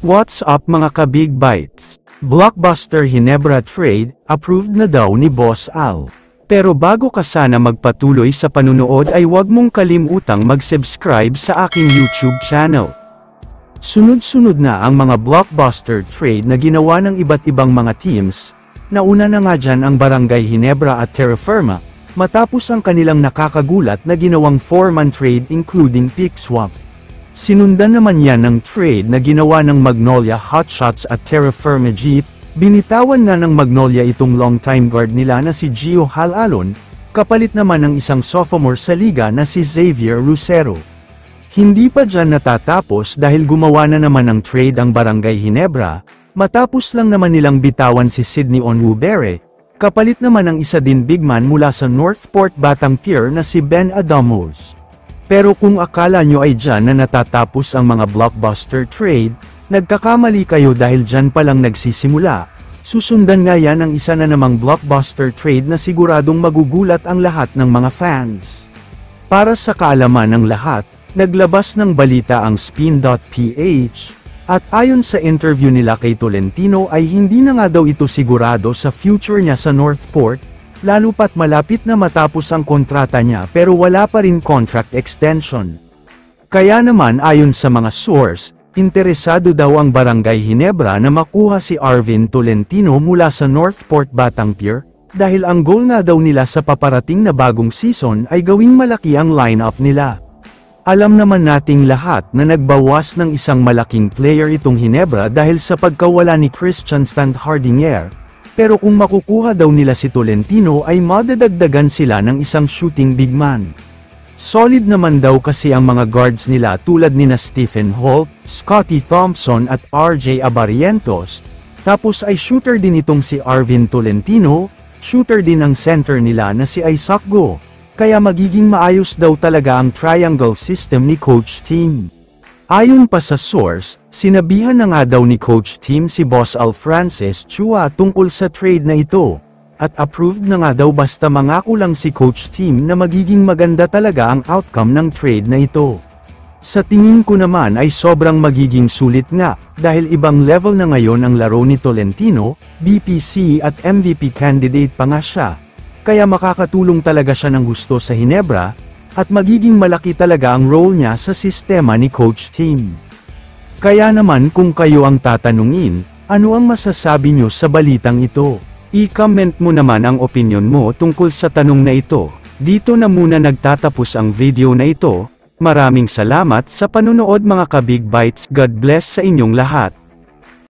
What's up mga ka-Big Bites? Blockbuster Hinebra Trade, approved na daw ni Boss Al. Pero bago ka sana magpatuloy sa panunood ay huwag mong kalimutang mag-subscribe sa aking YouTube channel. Sunod-sunod na ang mga blockbuster trade na ginawa ng iba't ibang mga teams. Nauna na nga dyan ang Barangay Hinebra at Terra Firma, matapos ang kanilang nakakagulat na ginawang 4-man trade including pick swap. Sinundan naman yan ng trade na ginawa ng Magnolia Hotshots at Terra Firma Jeep. Binitawan nga ng Magnolia itong long-time guard nila na si Gio Halalon, kapalit naman ng isang sophomore sa liga na si Xavier Lucero. Hindi pa dyan natatapos dahil gumawa na naman ng trade ang Barangay Hinebra, matapos lang naman nilang bitawan si Sydney Onwubere, kapalit naman ng isa din big man mula sa Northport Batang Pier na si Ben Adamos. Pero kung akala nyo ay dyan na natatapos ang mga blockbuster trade, nagkakamali kayo dahil dyan palang nagsisimula. Susundan nga yan ang isa na namang blockbuster trade na siguradong magugulat ang lahat ng mga fans. Para sa kaalaman ng lahat, naglabas ng balita ang Spin.ph, at ayon sa interview nila kay Tolentino ay hindi na nga daw ito sigurado sa future niya sa Northport, lalo pat malapit na matapos ang kontrata niya pero wala pa rin contract extension. Kaya naman ayon sa mga source, interesado daw ang Barangay Hinebra na makuha si Arvin Tolentino mula sa Northport Batang Pier, dahil ang goal nga daw nila sa paparating na bagong season ay gawing malaki ang lineup nila. Alam naman nating lahat na nagbawas ng isang malaking player itong Hinebra dahil sa pagkawala ni Christian Standhardinger. Pero kung makukuha daw nila si Tolentino ay madadagdagan sila ng isang shooting big man. Solid naman daw kasi ang mga guards nila tulad nina Stephen Holt, Scottie Thompson at RJ Abarientos, tapos ay shooter din itong si Arvin Tolentino, shooter din ang center nila na si Isaac Go, kaya magiging maayos daw talaga ang triangle system ni Coach Tim. Ayon pa sa source, sinabihan na nga daw ni Coach Tim si Boss Al Francis Chua tungkol sa trade na ito, at approved na nga daw basta mangako lang si Coach Tim na magiging maganda talaga ang outcome ng trade na ito. Sa tingin ko naman ay sobrang magiging sulit nga, dahil ibang level na ngayon ang laro ni Tolentino, BPC at MVP candidate pa nga siya, kaya makakatulong talaga siya ng gusto sa Hinebra, at magiging malaki talaga ang role niya sa sistema ni Coach Tim. Kaya naman kung kayo ang tatanungin, ano ang masasabi nyo sa balitang ito? I-comment mo naman ang opinion mo tungkol sa tanong na ito. Dito na muna nagtatapos ang video na ito. Maraming salamat sa panunood mga ka-Big Bites. God bless sa inyong lahat.